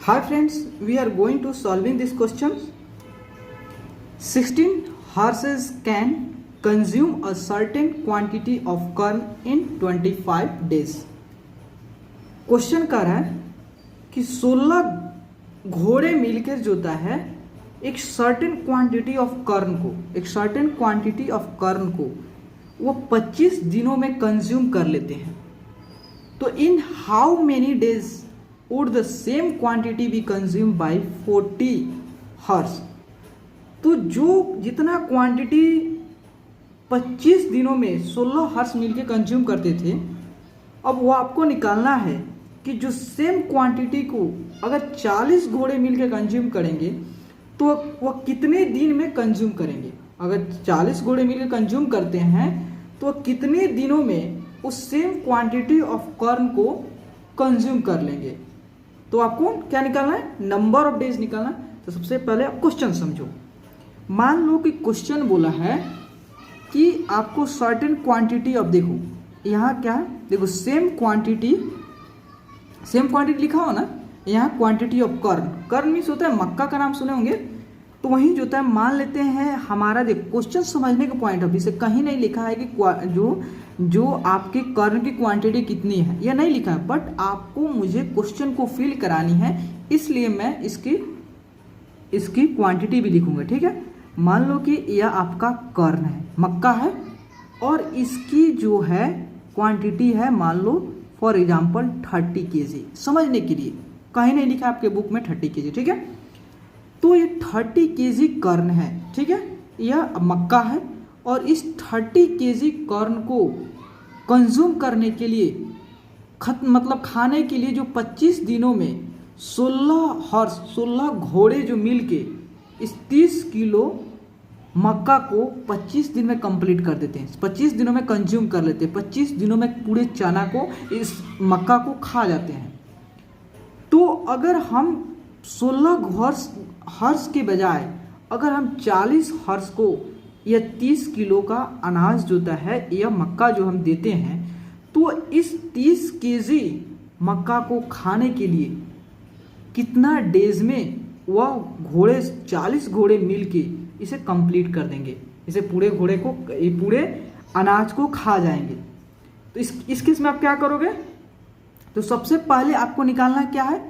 Hi friends, we are going to solving this question. 16 horses can consume a certain quantity of corn in 25 days. Question कर रहा है कि 16 घोड़े मिलकर जो होता है एक सर्टेन क्वांटिटी ऑफ कर्न को वो 25 दिनों में कंज्यूम कर लेते हैं. तो in how many days would the same quantity be consumed by 40 horse. तो जो जितना क्वांटिटी 25 दिनों में 16 हर्स मिलके कंज्यूम करते थे, अब वो आपको निकालना है कि जो सेम क्वांटिटी को अगर 40 घोड़े मिलके कंज्यूम करेंगे तो वो कितने दिन में कंज्यूम करेंगे. अगर 40 घोड़े मिलके कंज्यूम करते हैं तो कितने दिनों में उस सेम क्वांटिटी ऑफ कॉर्न को कंज्यूम कर लेंगे. तो आपको क्या निकालना है, नंबर ऑफ डेज निकालना है. तो सबसे पहले आप क्वेश्चन समझो. मान लो कि क्वेश्चन बोला है कि आपको सर्टेन क्वांटिटी ऑफ, देखो यहाँ क्या है, देखो सेम क्वांटिटी लिखा हो ना, यहाँ क्वांटिटी ऑफ कॉर्न मीन्स होता है मक्का का नाम सुने होंगे. तो वहीं जो होता है मान लेते हैं हमारा, देखो क्वेश्चन समझने के पॉइंट ऑफ व्यू से कहीं नहीं लिखा है कि जो आपके कॉर्न की क्वांटिटी कितनी है, यह नहीं लिखा है. बट आपको मुझे क्वेश्चन को फिल करानी है, इसलिए मैं इसकी क्वांटिटी भी लिखूंगा. ठीक है, मान लो कि यह आपका कॉर्न है, मक्का है, और इसकी जो है क्वांटिटी है मान लो फॉर एग्जांपल 30 kg. समझने के लिए कहीं नहीं लिखा आपके बुक में 30 kg. ठीक है, तो ये 30 kg कॉर्न है. ठीक है, यह मक्का है और इस 30 kg कॉर्न को कंज्यूम करने के लिए मतलब खाने के लिए जो 25 दिनों में 16 घोड़े जो मिलके इस 30 किलो मक्का को 25 दिन में कंप्लीट कर देते हैं, 25 दिनों में कंज्यूम कर लेते हैं. 25 दिनों में पूरे चना को, इस मक्का को खा जाते हैं. तो अगर हम 16 हर्स के बजाय अगर हम 40 हर्स को या 30 किलो का अनाज जो होता है या मक्का जो हम देते हैं, तो इस 30 kg मक्का को खाने के लिए कितना डेज में वह 40 घोड़े मिलके इसे कंप्लीट कर देंगे, इसे पूरे अनाज को खा जाएंगे. तो इस केस में आप क्या करोगे, तो सबसे पहले आपको निकालना क्या है,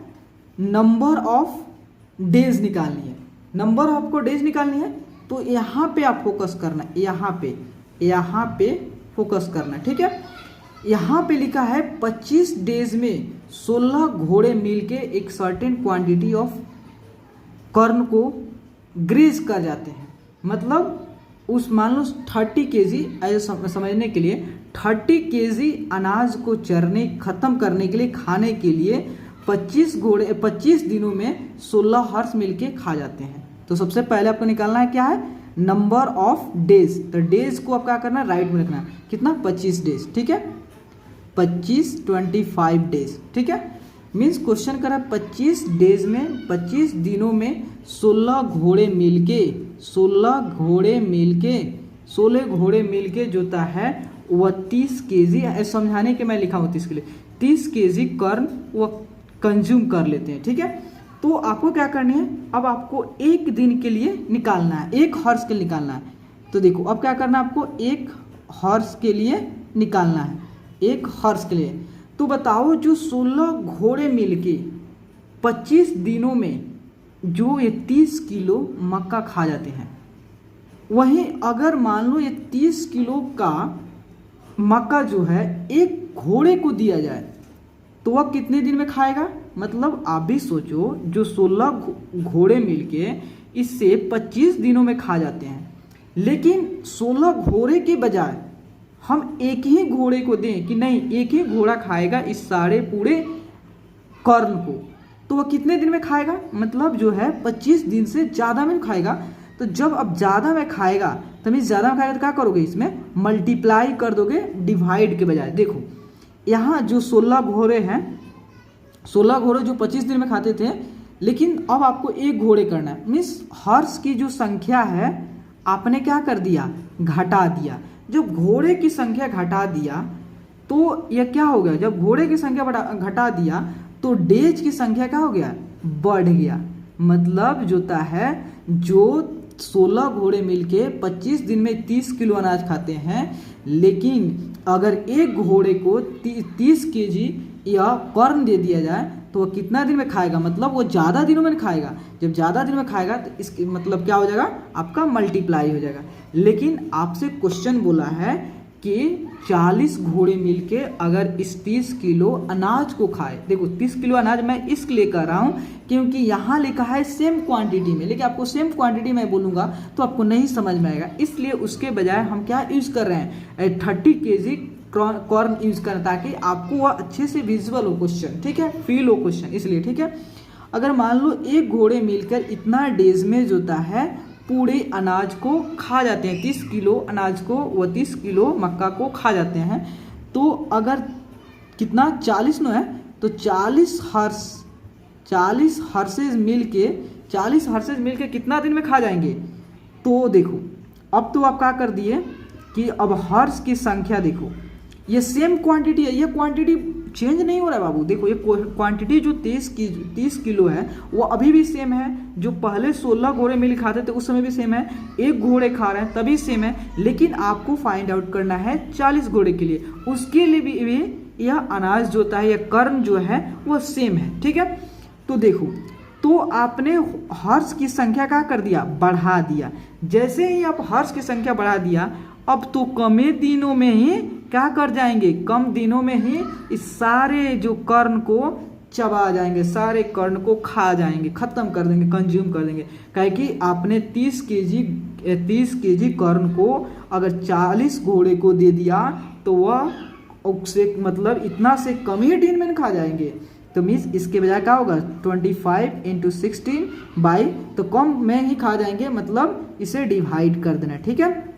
नंबर ऑफ डेज निकालनी है. नंबर ऑफ को डेज निकालनी है, तो यहाँ पे आप फोकस करना है, यहाँ पे फोकस करना है. ठीक है, यहाँ पे लिखा है 25 डेज में 16 घोड़े मिलके एक सर्टेन क्वांटिटी ऑफ कॉर्न को ग्रेज कर जाते हैं. मतलब उस मान लो 30 kg, ऐसे समझने के लिए 30 kg अनाज को खत्म करने के लिए, खाने के लिए 25 दिनों में 16 हर्स मिलके खा जाते हैं. तो सबसे पहले आपको निकालना है क्या है, नंबर ऑफ डेज. तो डेज को आप क्या करना है, राइट में रखना है. कितना, 25 डेज. ठीक है, 25 डेज. ठीक है, मीन्स क्वेश्चन करा 25 डेज में, 25 दिनों में 16 घोड़े मिलके जो होता है वह 30 kg, समझाने के मैं लिखा हूँ 30 के लिए 30 kg कॉर्न वह कंज्यूम कर लेते हैं. ठीक है, तो आपको क्या करनी है, अब आपको एक दिन के लिए निकालना है, एक हॉर्स के लिए निकालना है. तो देखो अब क्या करना है, आपको एक हॉर्स के लिए निकालना है, एक हॉर्स के लिए. तो बताओ जो 16 घोड़े मिलके 25 दिनों में जो ये 30 किलो मक्का खा जाते हैं, वहीं अगर मान लो ये 30 किलो का मक्का जो है एक घोड़े को दिया जाए तो वह कितने दिन में खाएगा. मतलब आप भी सोचो, जो 16 घोड़े मिलके इससे 25 दिनों में खा जाते हैं, लेकिन 16 घोड़े के बजाय हम एक ही घोड़े को दें कि नहीं, एक ही घोड़ा खाएगा इस सारे पूरे कॉर्न को, तो वह कितने दिन में खाएगा, मतलब जो है 25 दिन से ज़्यादा में खाएगा. तो जब अब ज़्यादा में खाएगा तो क्या करोगे, इसमें मल्टीप्लाई कर दोगे डिवाइड के बजाय. देखो यहाँ जो 16 घोड़े हैं, 16 घोड़े जो 25 दिन में खाते थे, लेकिन अब आपको एक घोड़े करना है. मीन्स हर्स की जो संख्या है आपने क्या कर दिया, घटा दिया. जब घोड़े की संख्या घटा दिया तो यह क्या हो गया, जब घोड़े की संख्या घटा दिया तो तो डेज की संख्या क्या हो गया, बढ़ गया। मतलब जो होता है जो 16 घोड़े मिलके 25 दिन में 30 किलो अनाज खाते हैं, लेकिन अगर एक घोड़े को 30 केजी या कॉर्न दे दिया जाए तो वो कितना दिन में खाएगा, मतलब वो ज़्यादा दिनों में खाएगा। जब ज़्यादा दिन में खाएगा तो इसके मतलब क्या हो जाएगा, आपका मल्टीप्लाई हो जाएगा। लेकिन आपसे क्वेश्चन बोला है कि 40 घोड़े मिलके अगर इस 30 किलो अनाज को खाए। देखो 30 किलो अनाज मैं इसलिए कर रहा हूँ क्योंकि यहाँ लिखा है सेम क्वांटिटी में, लेकिन आपको सेम क्वांटिटी में बोलूँगा तो आपको नहीं समझ में आएगा, इसलिए उसके बजाय हम क्या यूज़ कर रहे हैं, 30 केजी कॉर्न यूज करना, ताकि आपको वह अच्छे से विजुअल हो क्वेश्चन, ठीक है, फील हो क्वेश्चन, इसलिए ठीक है। अगर मान लो एक घोड़े मिलकर इतना डेज में जो होता है पूरे अनाज को खा जाते हैं, 30 किलो अनाज को व 30 किलो मक्का को खा जाते हैं, तो अगर कितना 40 नो है तो 40 हर्सेज मिलके कितना दिन में खा जाएंगे। तो देखो अब तो आप क्या कर दिए कि अब हर्स की संख्या देखो, ये सेम क्वांटिटी है, ये क्वांटिटी चेंज नहीं हो रहा है बाबू। देखो ये क्वांटिटी जो 30 किलो है वो अभी भी सेम है, जो पहले 16 घोड़े मिल खाते थे उस समय भी सेम है, एक घोड़े खा रहे हैं तभी सेम है, लेकिन आपको फाइंड आउट करना है 40 घोड़े के लिए, उसके लिए भी यह अनाज जो होता है, यह कर्ण जो है वो सेम है, ठीक है। तो देखो तो आपने हर्ष की संख्या क्या कर दिया, बढ़ा दिया। जैसे ही आप हर्ष की संख्या बढ़ा दिया, अब तो कमे दिनों में ही क्या कर जाएंगे, कम दिनों में ही इस सारे जो कर्ण को चबा जाएंगे, सारे कर्ण को खा जाएंगे, खत्म कर देंगे, कंज्यूम कर देंगे। काहे कि आपने 30 केजी कर्ण को अगर 40 घोड़े को दे दिया तो वह उससे मतलब इतना से कम ही दिन में खा जाएंगे। तो मीन्स इसके बजाय क्या होगा 25 × 16 बाई, तो कम में ही खा जाएंगे, मतलब इसे डिवाइड कर देना, ठीक है।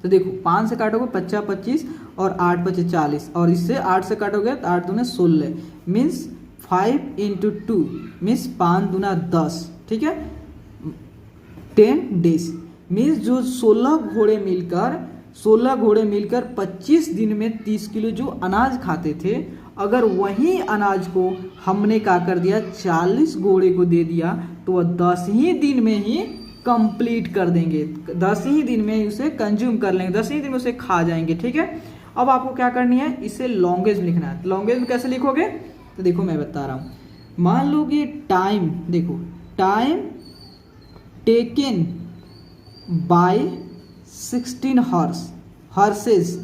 तो देखो 5 से काटोगे 50 25 और 8 25 40, और इससे 8 से काटोगे तो 8 दूने 16, मीन्स 5 × 2 मीन्स 5 दूना 10, ठीक है, 10 डेज। मीन्स जो 16 घोड़े मिलकर 25 दिन में 30 किलो जो अनाज खाते थे, अगर वही अनाज को हमने क्या कर दिया 40 घोड़े को दे दिया तो वह 10 ही दिन में ही कंप्लीट कर देंगे, 10 ही दिन में उसे कंज्यूम कर लेंगे, 10 ही दिन में उसे खा जाएंगे, ठीक है। अब आपको क्या करनी है, इसे लॉन्गेज में लिखना है। लॉन्गेज में कैसे लिखोगे, तो देखो मैं बता रहा हूँ। मान लो कि टाइम, देखो time taken by 16 horses,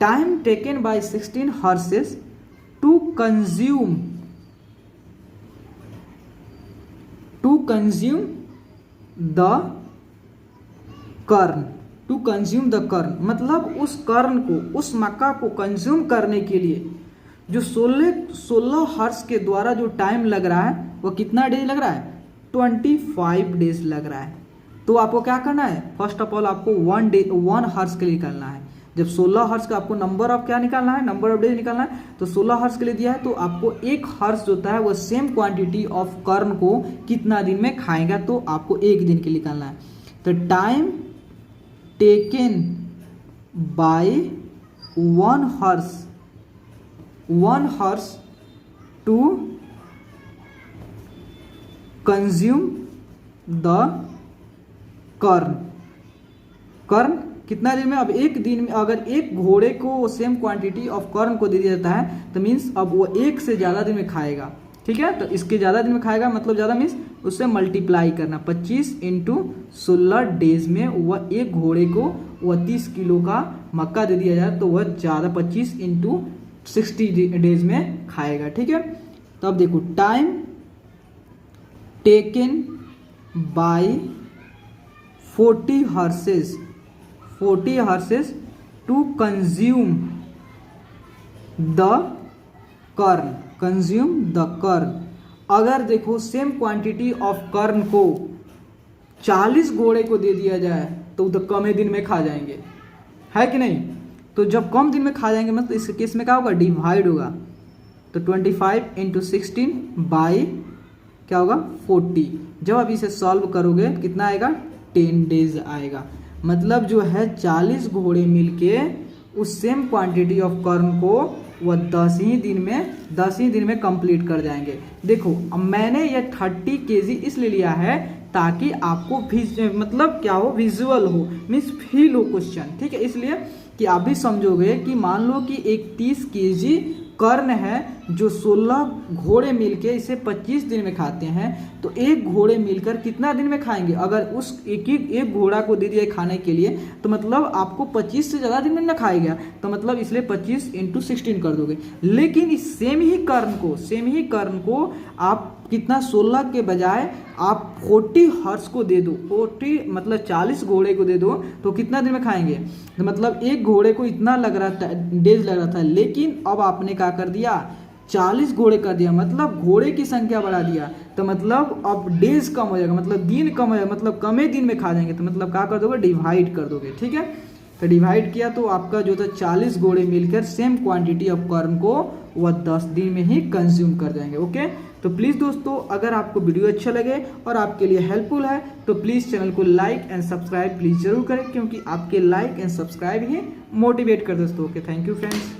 time taken by 16 horses to consume the corn, मतलब उस कर्ण को, उस मक्का को कंज्यूम करने के लिए जो 16 हर्स के द्वारा जो टाइम लग रहा है वो कितना डेज लग रहा है, 25 डेज लग रहा है। तो आपको क्या करना है, फर्स्ट ऑफ ऑल आपको 1 हर्स के लिए निकालना है। जब 16 हर्स का आपको नंबर ऑफ क्या निकालना है, नंबर ऑफ डेज निकालना है, तो 16 हर्स के लिए दिया है, तो आपको एक हर्स जो होता है वो सेम क्वांटिटी ऑफ कर्ण को कितना दिन में खाएगा, तो आपको एक दिन के लिए निकालना है। तो time taken by 1 horse to consume the corn कितना दिन में, अब एक दिन में अगर एक घोड़े को सेम क्वांटिटी ऑफ कॉर्न को दे दिया जाता है तो मीन्स अब वो एक से ज़्यादा दिन में खाएगा, ठीक है। तो इसके ज़्यादा दिन में खाएगा मतलब ज़्यादा मीन्स उससे मल्टीप्लाई करना, 25 × 16 डेज में वह एक घोड़े को वह 30 किलो का मक्का दे दिया जाए तो वह ज़्यादा 25 × 60 डेज में खाएगा, ठीक है। तो अब देखो time taken by 40 horses to consume the corn. अगर देखो सेम क्वांटिटी ऑफ कर्ण को 40 घोड़े को दे दिया जाए तो कम दिन में खा जाएंगे, है कि नहीं। तो जब कम दिन में खा जाएंगे मतलब इस केस में क्या होगा, डिवाइड होगा। तो 25 × 16 बाय क्या होगा 40। जब आप इसे सॉल्व करोगे कितना आएगा, 10 डेज आएगा। मतलब जो है 40 घोड़े मिलके उस सेम क्वांटिटी ऑफ कर्ण को वह 10 ही दिन में कंप्लीट कर जाएंगे। देखो अब मैंने ये 30 kg इसलिए लिया है ताकि आपको मतलब क्या हो, विजुअल हो, मीन्स फील हो क्वेश्चन, ठीक है। इसलिए कि आप भी समझोगे कि मान लो कि एक 30 kg कर्ण है जो 16 घोड़े मिलके इसे 25 दिन में खाते हैं, तो एक घोड़े मिलकर कितना दिन में खाएंगे? अगर उस एक घोड़ा को दे दिया खाने के लिए तो मतलब आपको 25 से ज़्यादा दिन में न खाएगा, तो मतलब इसलिए 25 × 16 कर दोगे। लेकिन इस सेम ही कर्ण को आप कितना 16 के बजाय आप 40 हॉर्स को दे दो, 40 मतलब 40 घोड़े को दे दो, तो कितना दिन में खाएंगे? तो मतलब एक घोड़े को इतना लग रहा था, डेज लग रहा था, लेकिन अब आपने क्या कर दिया, 40 घोड़े कर दिया, मतलब घोड़े की संख्या बढ़ा दिया, तो मतलब अब डेज कम हो जाएगा, मतलब दिन कम हो जाएगा, मतलब कम ही दिन में खा जाएंगे। तो मतलब क्या कर दोगे, डिवाइड कर दोगे, ठीक है। तो डिवाइड किया तो आपका जो था 40 घोड़े मिलकर सेम क्वांटिटी ऑफ कॉर्न को वह 10 दिन में ही कंज्यूम कर जाएंगे। ओके, तो प्लीज़ दोस्तों अगर आपको वीडियो अच्छा लगे और आपके लिए हेल्पफुल है तो प्लीज़ चैनल को लाइक एंड सब्सक्राइब प्लीज़ जरूर करें, क्योंकि आपके like and subscribe he motivate कर दोस्तों। Okay, thank you friends.